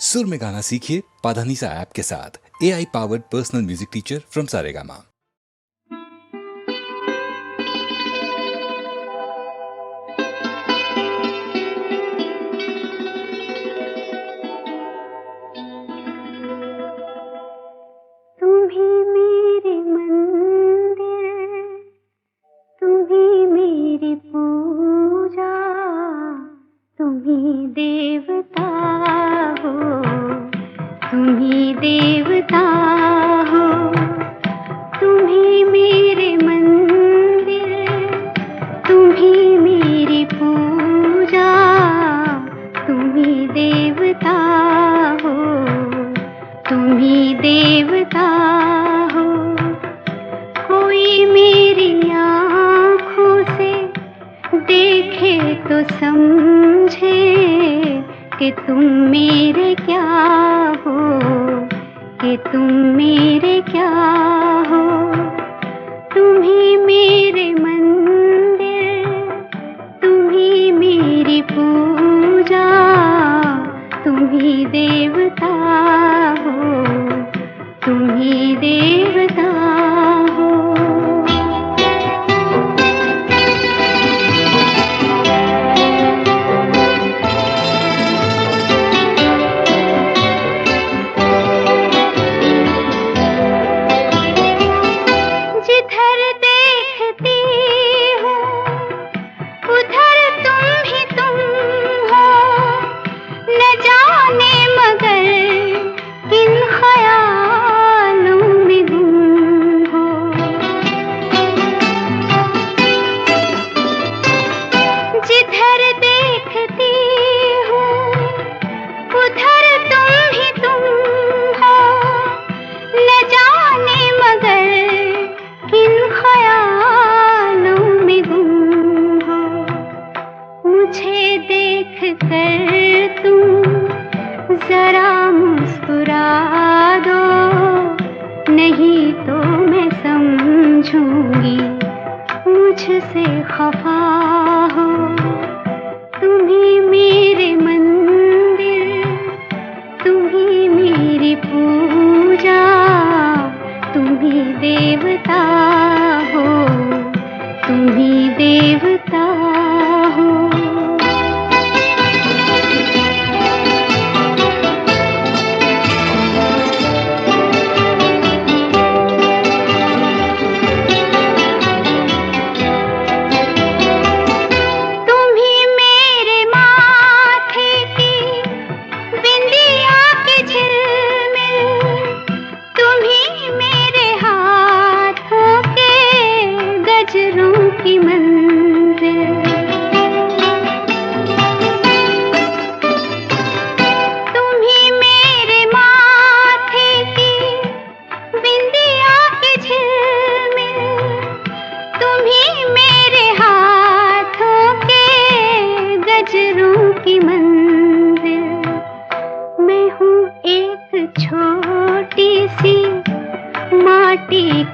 सुर में गाना सीखिए पाधानीसा ऐप के साथ। AI powered personal music teacher from Saregama.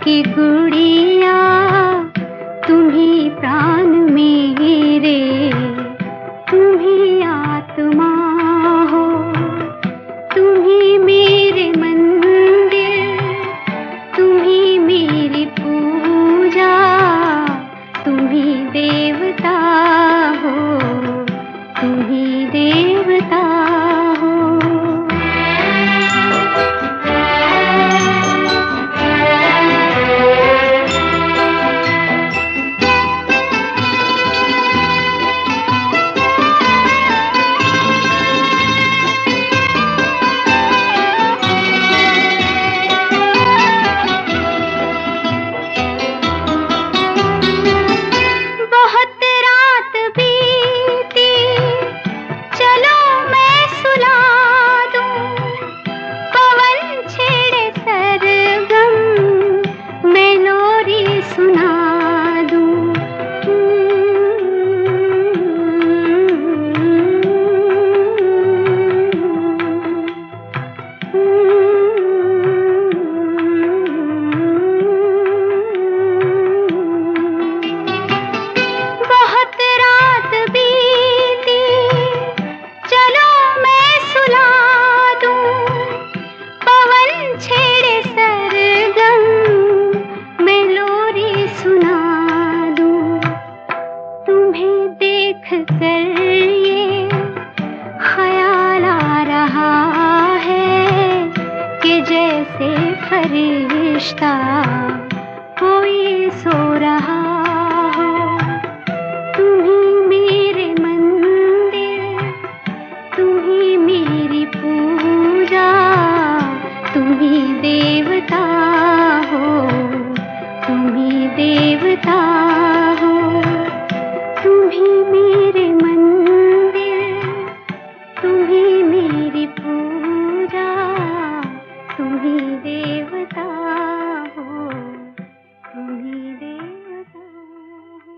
की गुड़िया तुम्ही प्राण फरिश्ता कोई सो रहा हो। तुम्ही मेरे मंदिर, तुम्ही मेरी पूजा, तुम्ही देवता हो, तुम्ही देवता हो। तुम्ही मेरे मंदिर, तुम्ही मेरी पूजा, तुम्ही देवता हो, तुम्ही देवता हो।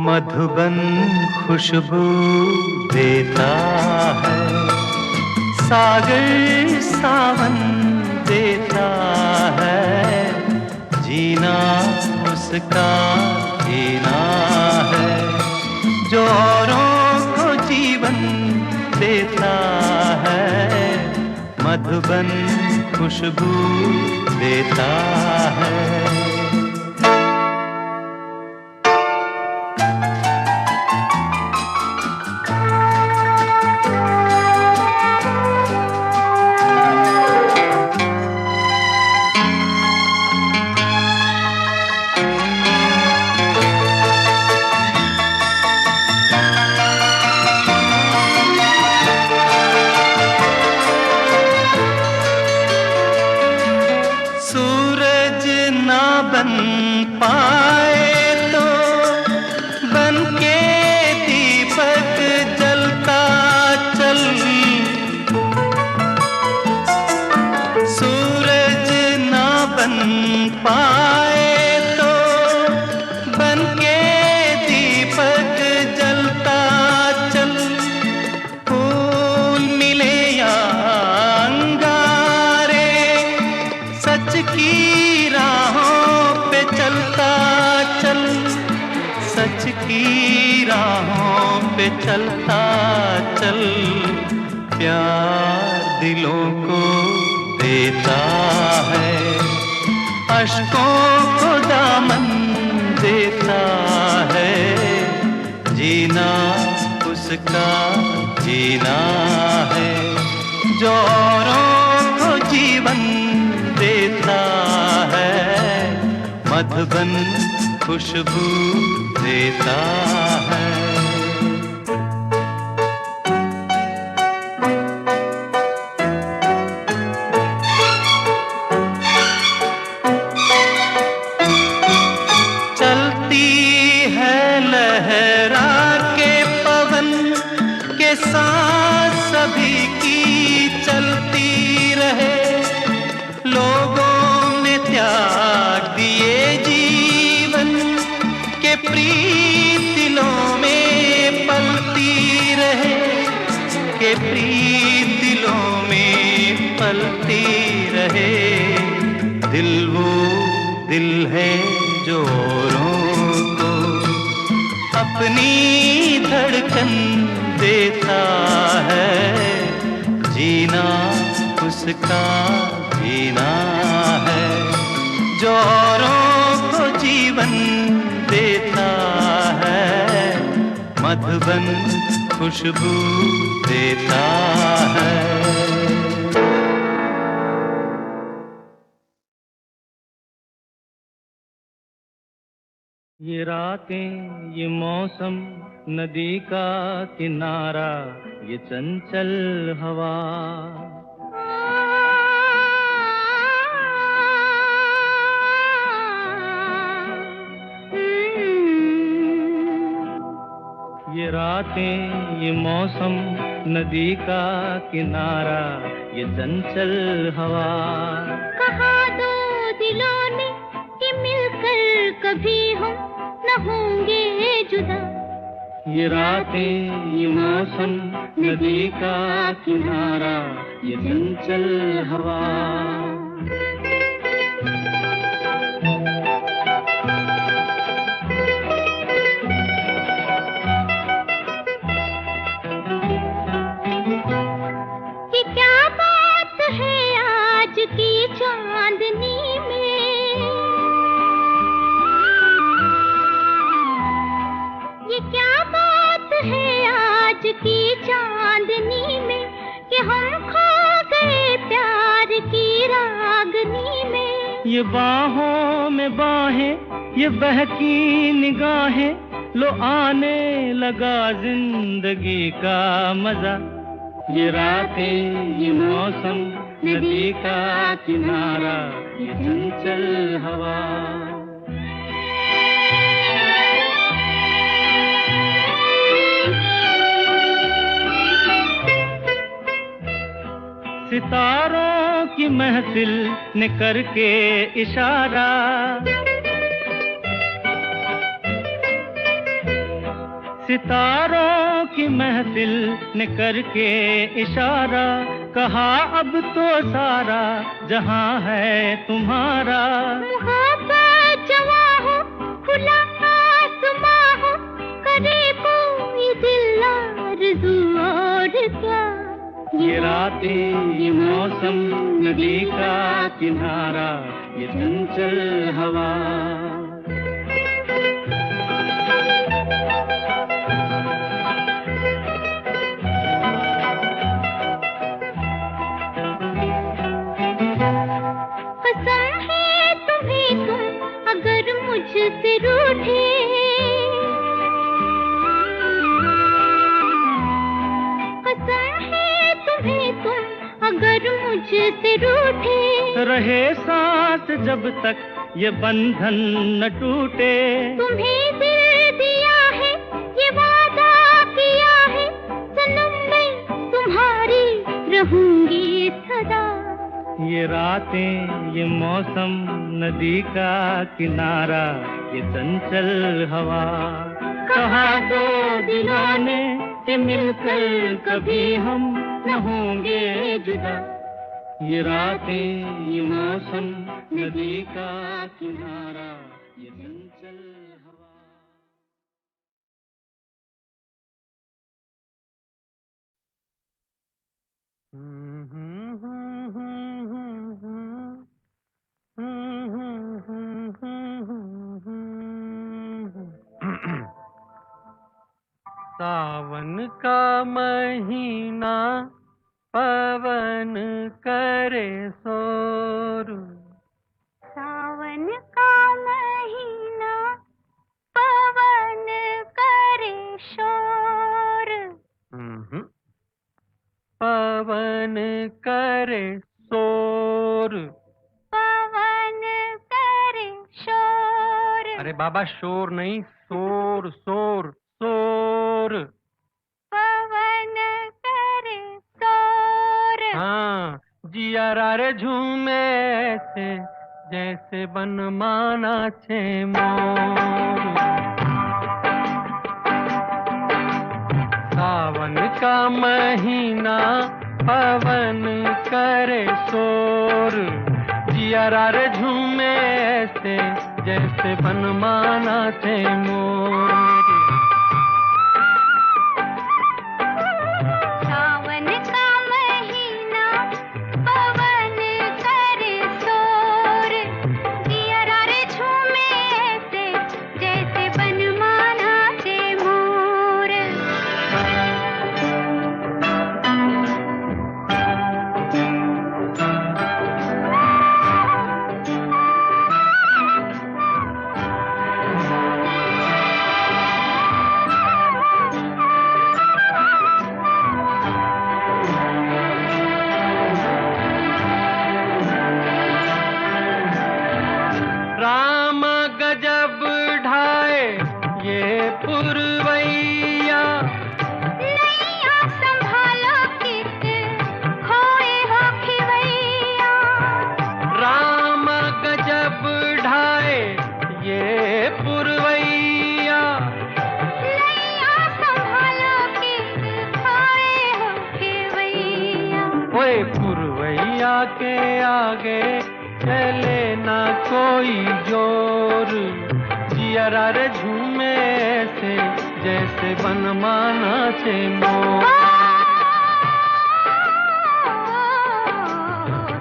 मधुबन खुशबू देता है, सागर सावन देता है, जीना उसका जीना है, जो औरों को जीवन देता है। मधुबन खुशबू देता है। सूरज ना बन पाए तो बन के दीपक जलता चल। सूरज ना बन पाए तो बन के दीपक जलता चल। फूल मिले या अंगारे, सच की राहों पे चलता चल, सच की राहों पे चलता चल। प्यार दिलों को देता है, अश्कों को दामन देता है, जीना उसका जीना है, जो औरों को जीवन देता है। मधुबन खुशबू देता है। चलती है लहरा के पवन के साथ सभी की चलती रहे। लोगों ने त्याग दिए जीवन के प्रीत दिलों में पलती रहे, के प्रीत दिलों में पलती रहे। दिल वो दिल है जो औरों को अपनी धड़कन देता है, जीना उसका जीना है, जो औरों को जीवन देता है। मधुबन खुशबू देता है। ये रातें, ये मौसम, नदी का किनारा, ये चंचल हवा, ये रातें, ये मौसम, नदी का किनारा, ये चंचल हवा। कहा दो दिलों ने कि मिलकर कभी हम न होंगे जुदा। ये रातें, ये मौसम, नदी का किनारा, ये चंचल हवा। ये क्या बात है आज की चांदनी में, ये क्या बात है आज की चांदनी ये बाहों में बाहें, ये बहकी निगाहें, लो आने लगा जिंदगी का मजा। ये रातें, ये मौसम, नदी का किनारा, ये चंचल हवा। सितारों की महफिल ने करके इशारा, सितारों की महफिल ने करके इशारा, कहा अब तो सारा जहां है तुम्हारा। मोहब्बत जवां हो, खुला आसमां हो, करे कोई दिल आरज़ू और क्या। ये रातें, ये मौसम, नदी का किनारा, ये चंचल हवा। कसम है तुम्हें तुम अगर मुझसे रूठे, कसम है तुम्हें तुम अगर मुझसे रूठे, रहे सांस जब तक ये बंधन न टूटे। तुम्हें दिल दिया है, ये वादा किया है, सनम मैं तुम्हारी रहूंगी सदा। ये रातें, ये मौसम, नदी का किनारा, ये चंचल हवा। कहा दो दिलों ने कि मिलकर कभी हम न होंगे जुदा। ये रातें, ये मौसम, नदी का किनारा, ये चंचल हवा। सावन का महीना, पवन करे शोर। सावन का महीना, पवन करे शोर। पवन करे शोर। पवन करे शोर। अरे बाबा, शोर नहीं, शोर शोर शोर। पवन करे शोर। हाँ, जिया रे झूमे ऐसे जैसे बनमाना छे मोर। सावन का महीना, पवन करे शोर, जिया रे झूमे ऐसे जैसे बनमाना छे मोर। सावन का महीना, पवन करे शोर, जिया रे झूमे ऐसे जैसे बनमाना छे मोर। राम गजब ढाए ये पुरवैया, नैया संभालो कित खोए हो खिवैया। राम गजब ढाए ये पुरवैया। नैया संभालो कित खोए हो खिवैया। ओए पुरवैया के आगे चले ना कोई जोर, जिया रे झूमे ऐसे जैसे बनमाना छे मोर।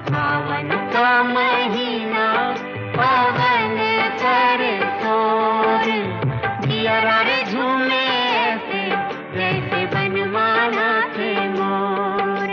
सावन का महीना, पवन करे शोर, जिया रे झूमे ऐसे जैसे बनमाना छे मोर।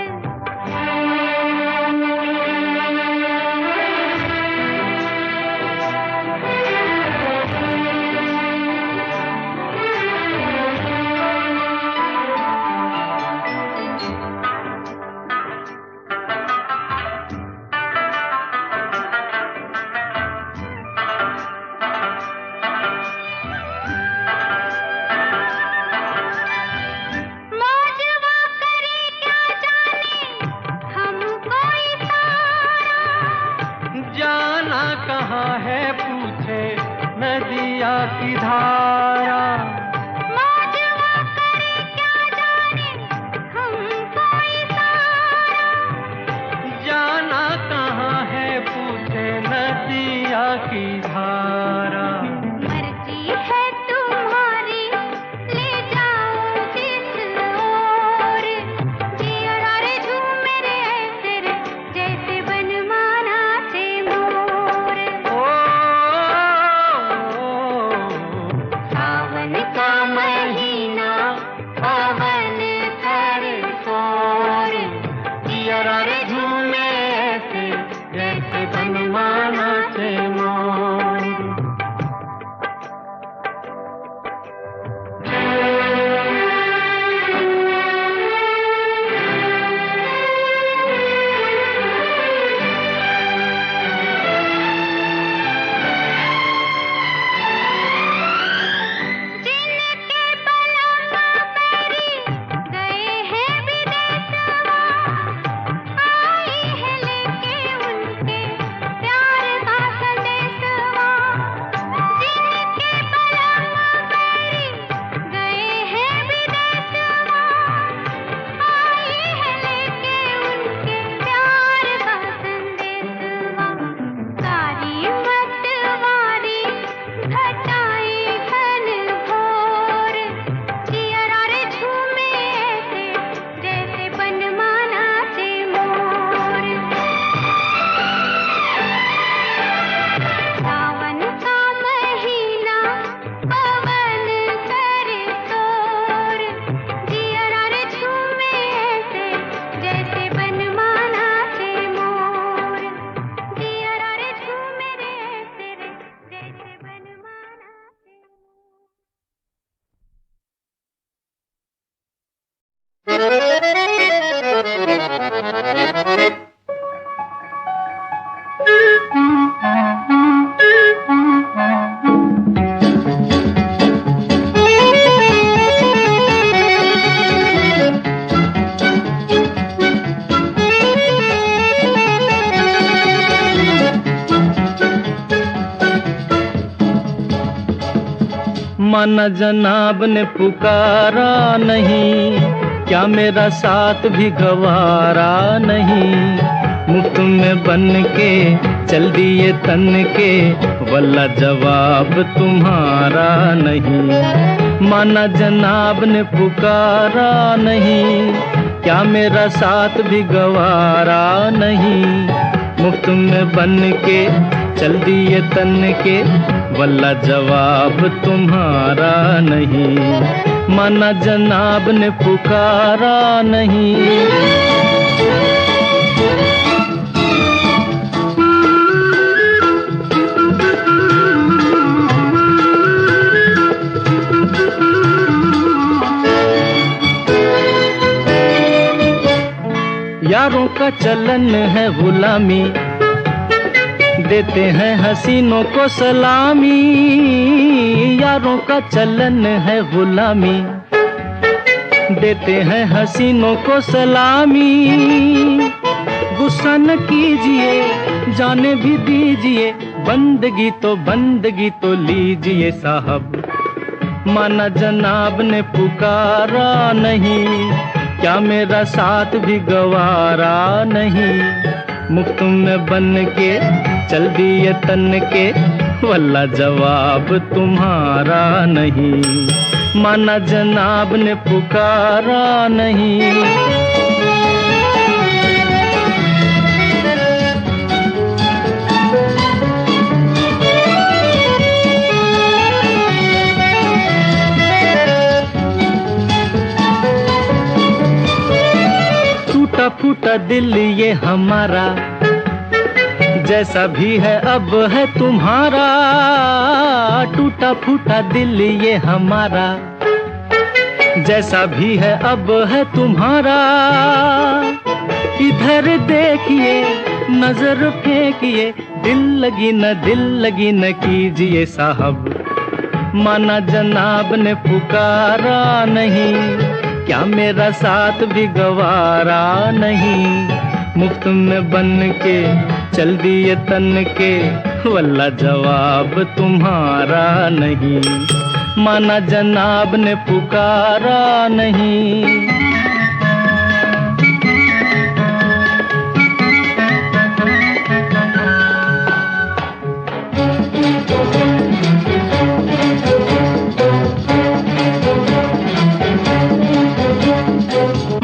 माना जनाब ने पुकारा नहीं, क्या मेरा साथ भी गवारा नहीं। मुफ्त में बन के चल दिए तन के, वल्ला जवाब तुम्हारा नहीं। माना जनाब ने पुकारा नहीं, क्या मेरा साथ भी गवारा नहीं। मुफ्त में बन के चल दिए तन के, वल्ला जवाब तुम्हारा नहीं। माना जनाब ने पुकारा नहीं। यारों का चलन है गुलामी, देते हैं हसीनों को सलामी। यारों का चलन है गुलामी, देते हैं हसीनों को सलामी। गुस्सा न कीजिए, जाने भी दीजिए, बंदगी तो लीजिए साहब। माना जनाब ने पुकारा नहीं, क्या मेरा साथ भी गवारा नहीं। मुफ्त में बन के चल दिए तन के, वल्ला जवाब तुम्हारा नहीं। माना जनाब ने पुकारा नहीं। टूटा फूटा दिल ये हमारा, जैसा भी है अब है तुम्हारा। टूटा फूटा दिल ये हमारा, जैसा भी है अब है तुम्हारा। इधर देखिए, नजर फेंकिए, दिल लगी न कीजिए साहब। माना जनाब ने पुकारा नहीं, क्या मेरा साथ भी गवारा नहीं। मुफ्त में बन के चल दिए तन के, वल्ला जवाब तुम्हारा नहीं। माना जनाब ने पुकारा नहीं।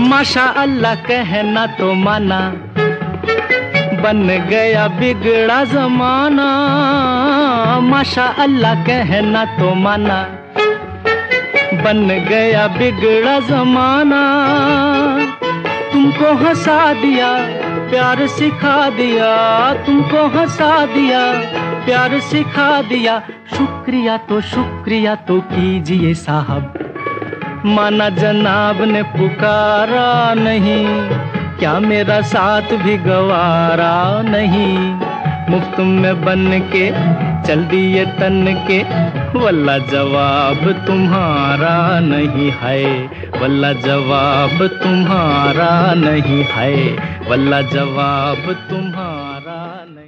माशा अल्लाह कहना तो माना, बन गया बिगड़ा जमाना। माशा अल्लाह कहना तो माना, बन गया बिगड़ा जमाना। तुमको हंसा दिया, प्यार सिखा दिया। तुमको हंसा दिया, प्यार सिखा दिया। शुक्रिया तो कीजिए साहब। माना जनाब ने पुकारा नहीं, क्या मेरा साथ भी गवारा नहीं। मुफ्त में बन के चल दिए तन के, वल्ला जवाब तुम्हारा नहीं है। वल्ला जवाब तुम्हारा नहीं है। वल्ला जवाब तुम्हारा नहीं।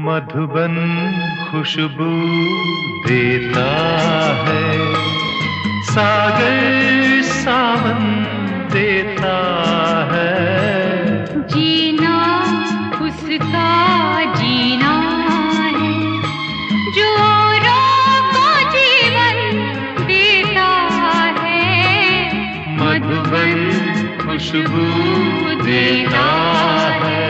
मधुबन खुशबू देता है, सागर सावन देता है, जीना उसका जीना है जो औरों को जीवन देता है, मधुबन खुशबू देता है।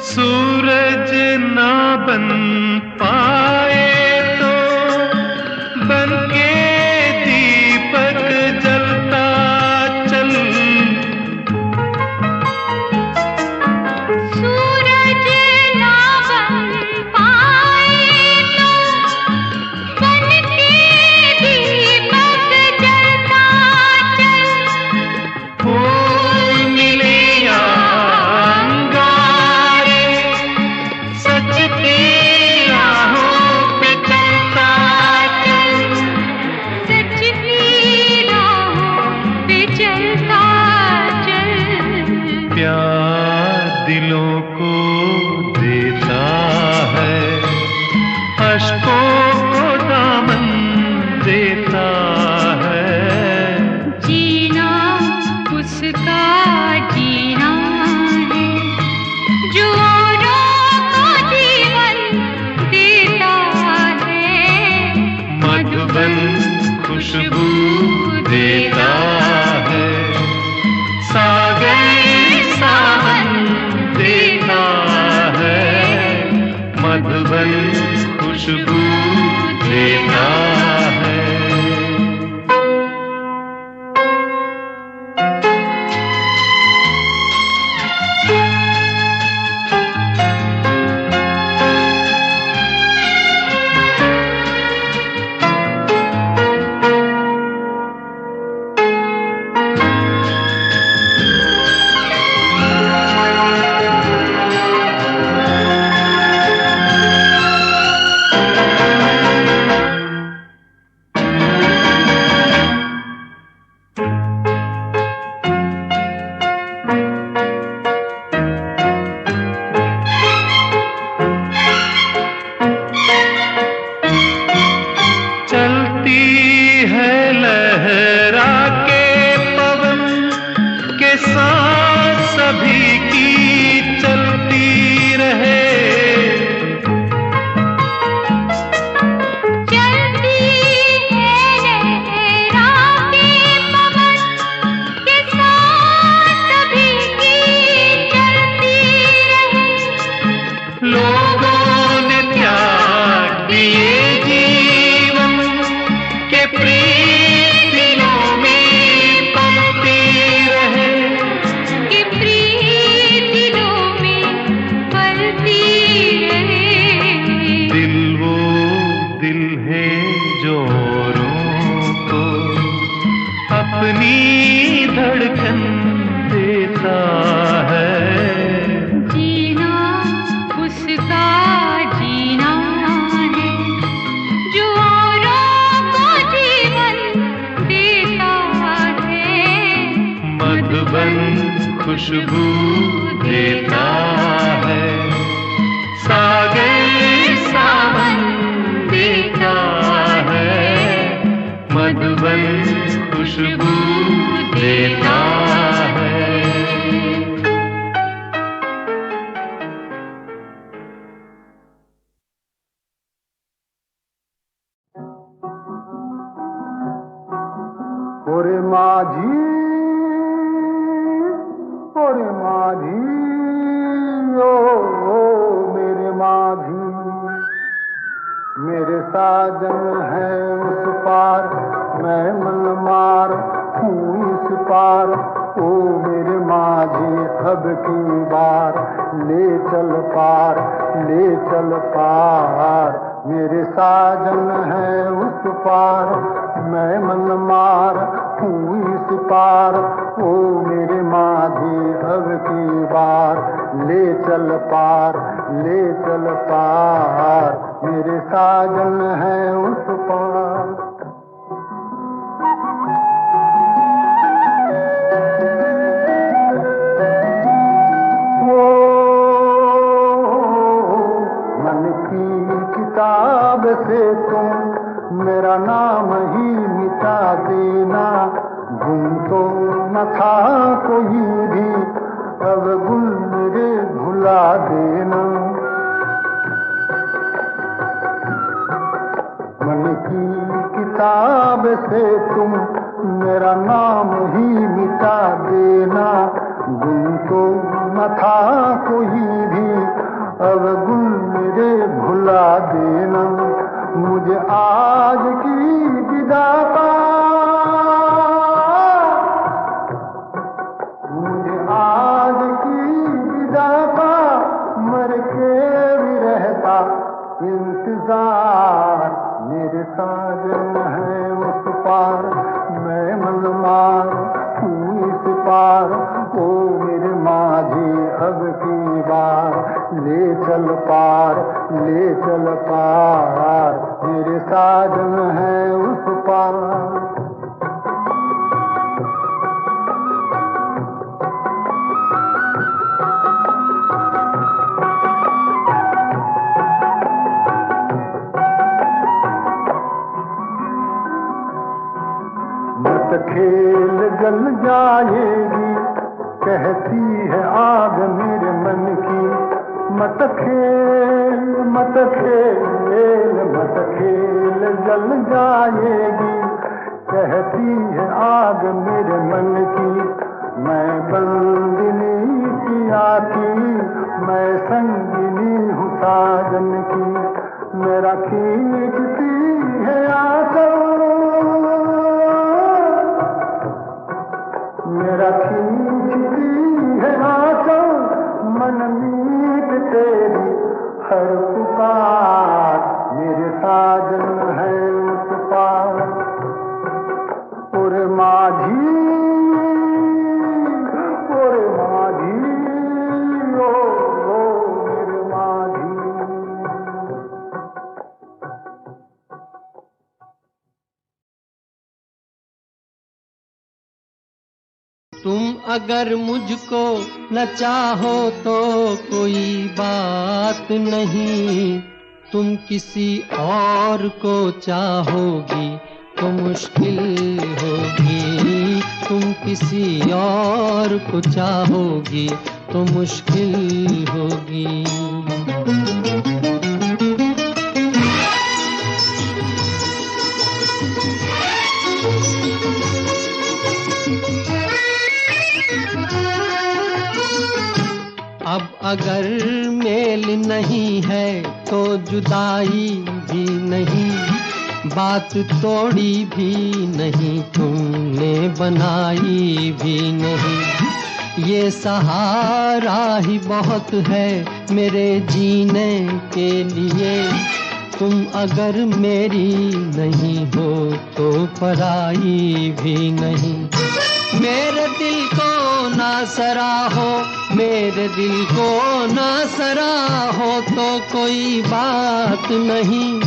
सूरज ना बन पाए तो बन के दीपक जलता चल, सूरज ना बन पाए तो बन के दीपक जलता चल, फूल मिले या अंगारे, सच की राहों पे चलता चल, सच की राहों पे चलता चल, प्यार दिलों को देता है, अश्कों को दामन देता है, जीना उसका जीना है जो औरों को जीवन देता है, मधुबन खुशबू देता है, सागर सावन देता है, मधुबन खुशबू देता है। चलती है लहरा के पवन के साथ सभी की चलती रहे, चलती है लहरा के पवन के साथ सभी की चलती रहे, लोगों ने त्याग दिए जीवन के प्रीत दिलों में पलती रहे, कि प्रीत दिलों में पलती रहे, दिल वो दिल है जो औरों को अपनी धड़कन देता है, जीना उसका जीना है जो औरों को जीवन देता है, मधुबन खुशबू देता है, सागर सावन देता है, मधुबन खुशबू देता है। ओरे माझी, ओरे माझी, ओ मेरे माझी, मेरे साजन है उस पार, मैं मन मार हूँ इस पार, ओ मेरे माझी सब की बार, ले चल पार, ले चल पार, मेरे साजन है उस पार, मैं मनमार हूँ इस पार, ओ मेरे माझी अब की बार ले चल पार, ले चल पार, मेरे साजन है उस पार। किताब से तुम मेरा नाम ही मिटा देना, गुम तो न था कोई भी, अब गुल मेरे भुला देना। मन की किताब से तुम मेरा नाम ही मिटा देना, गुम तो न था कोई भी, अब गुल मेरे भुला देना। मुझे आज की विदा का, मुझे आज की विदा का मर के भी रहता इंतजार, मेरे साजन है उस पार, मैं मनमार हूँ इस पार, ओ मेरे माझी अब की बार ले चल पार, ले चल पार, मेरे साजन है उस पार। मत खेल जल जाएगी, कहती है आग मेरे मन की, मत खेल मत खेल मत खेल जल जाएगी, कहती है आग मेरे मन की। मैं बंदिनी पिया की, मैं संगिनी हूँ साजन की, मेरा खींचती है आंचल, मेरा खींचती है आंचल, मन मीत तेरी हर पुकार, मेरे साजन है उस पार। ओरे माझी, ओरे माझी, ओ मेरे माझी। तुम अगर मुझको न चाहो तो कोई बात नहीं, तुम किसी और को चाहोगी तो मुश्किल होगी, तुम किसी और को चाहोगी तो मुश्किल होगी। अब अगर मेल नहीं है तो जुदाई भी नहीं, बात तोड़ी भी नहीं, तुमने बनाई भी नहीं। ये सहारा ही बहुत है मेरे जीने के लिए, तुम अगर मेरी नहीं हो तो पराई भी नहीं। मेरे दिल को ना सराहो, मेरे दिल को ना सराहो तो कोई बात नहीं,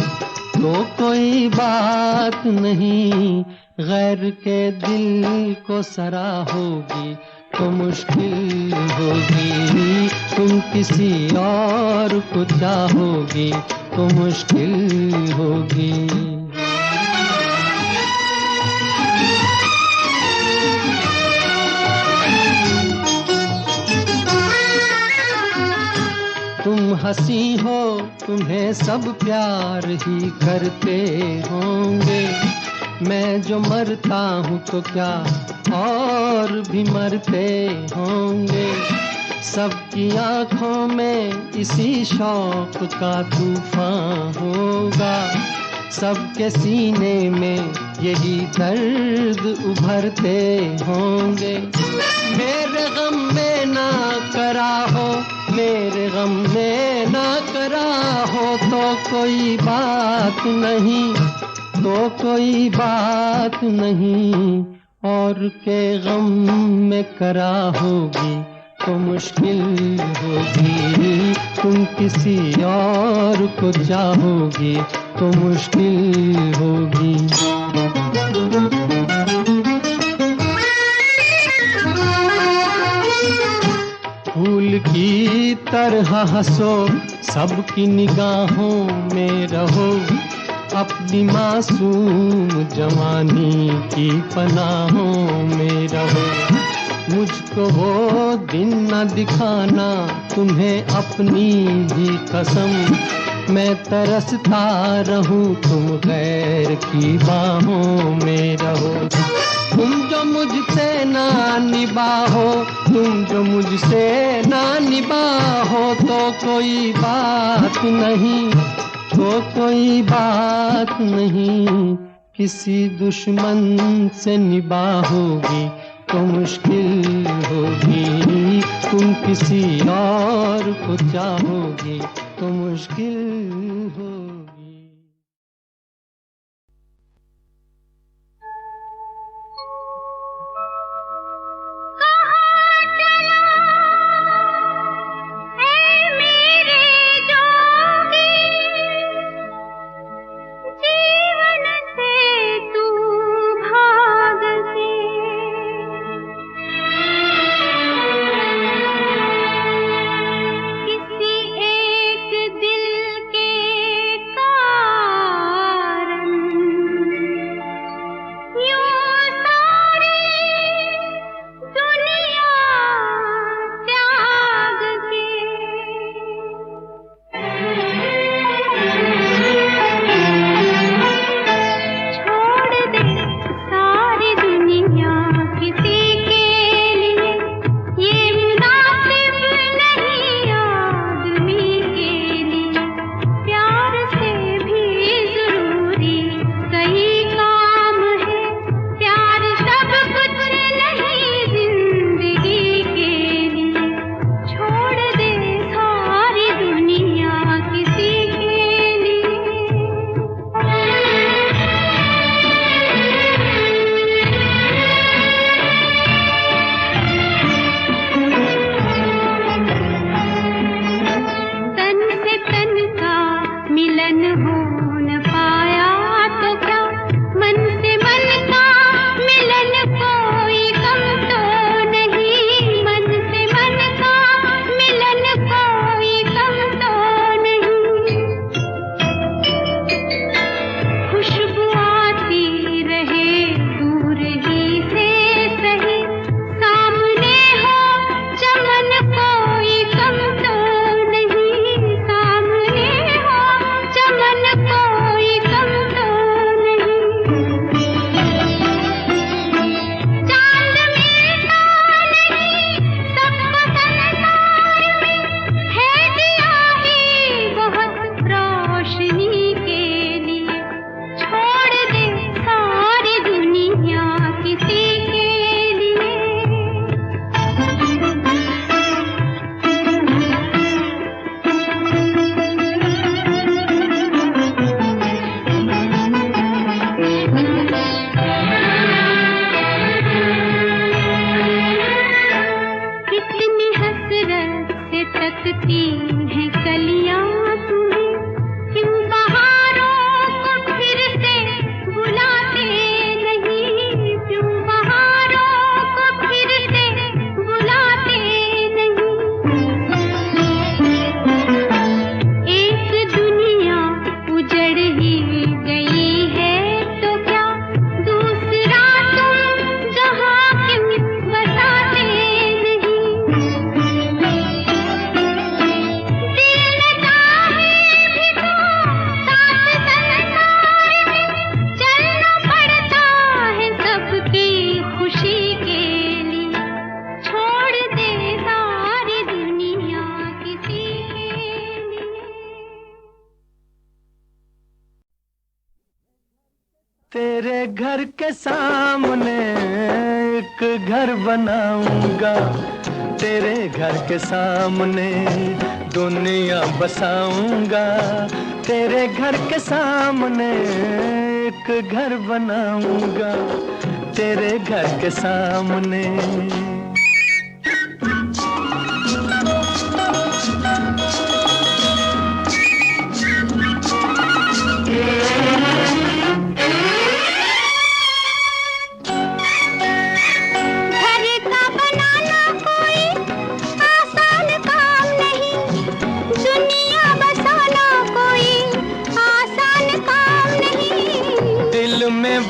तो कोई बात नहीं। गैर के दिल को सराहोगी तो मुश्किल होगी, तुम किसी और को चाहोगी तो मुश्किल होगी। तुम हंसी हो, तुम्हें सब प्यार ही करते होंगे, मैं जो मरता हूँ तो क्या और भी मरते होंगे। सबकी आंखों में इसी शौक का तूफान होगा, सबके सीने में यही दर्द उभरते होंगे। मेरे गम में ना करा हो, मेरे गम में ना करा हो तो कोई बात नहीं, तो कोई बात नहीं, और के गम में करा होगी तो मुश्किल होगी, तुम किसी और को चाहोगी तो मुश्किल होगी। फूल की तरह हंसो, सबकी निगाहों में रहो, अपनी मासूम जवानी की पनाहों में रहो। मुझको वो दिन न दिखाना तुम्हें अपनी ही कसम, मैं तरसता रहूं तुम गैर की बाहों में रहो। तुम जो मुझसे ना निभाओ, तुम जो मुझसे ना निभाओ, तो कोई बात नहीं, तो कोई बात नहीं, किसी दुश्मन से निभाओगी तो मुश्किल होगी, तुम किसी और को चाहोगी तो मुश्किल होगी। तेरे घर के सामने एक घर बनाऊंगा, तेरे घर के सामने दुनिया बसाऊंगा। तेरे घर के सामने एक एक घर बनाऊंगा तेरे घर के सामने।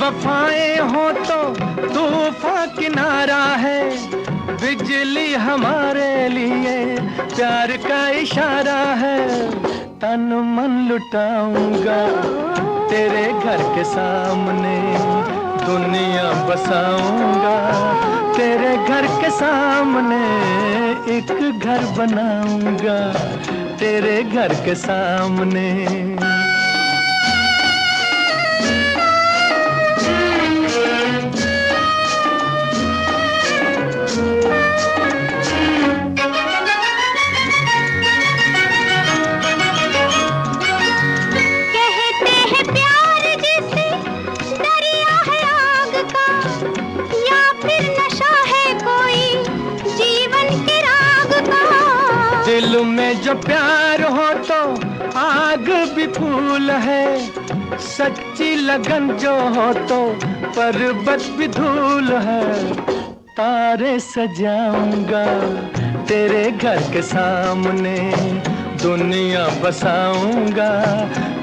वफाएं हो तो तूफान किनारा है, बिजली हमारे लिए प्यार का इशारा है। तन मन लुटाऊंगा तेरे घर के सामने, दुनिया बसाऊंगा तेरे घर के सामने। एक घर बनाऊंगा तेरे घर के सामने। दिल में जो प्यार हो तो आग भी फूल है, सच्ची लगन जो हो तो पर्वत भी धूल है। तारे सजाऊंगा तेरे घर के सामने, दुनिया बसाऊंगा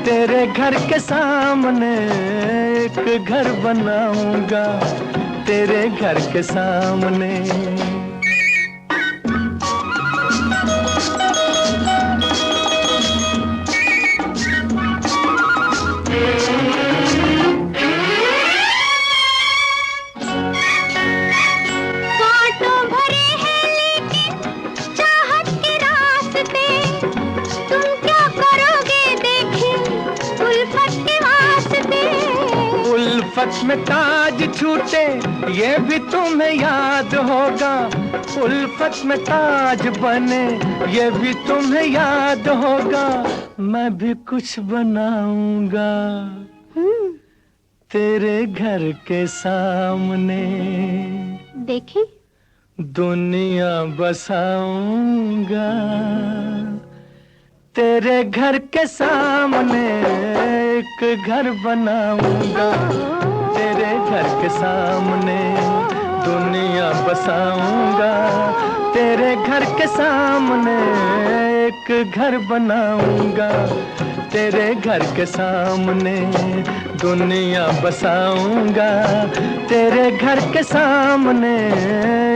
तेरे घर के सामने। एक घर बनाऊंगा तेरे घर के सामने। उल्फत में ताज छूटे ये भी तुम्हें याद होगा, उल्फत में ताज बने ये भी तुम्हें याद होगा। मैं भी कुछ बनाऊंगा तेरे घर के सामने, देखी दुनिया बसाऊंगा तेरे घर के सामने। एक घर बनाऊंगा तेरे घर के सामने, दुनिया बसाऊंगा तेरे घर के सामने। एक घर बनाऊंगा तेरे घर के सामने, दुनिया बसाऊंगा तेरे घर के सामने।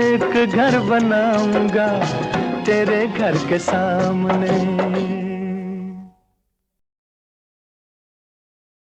एक घर बनाऊंगा तेरे घर के सामने।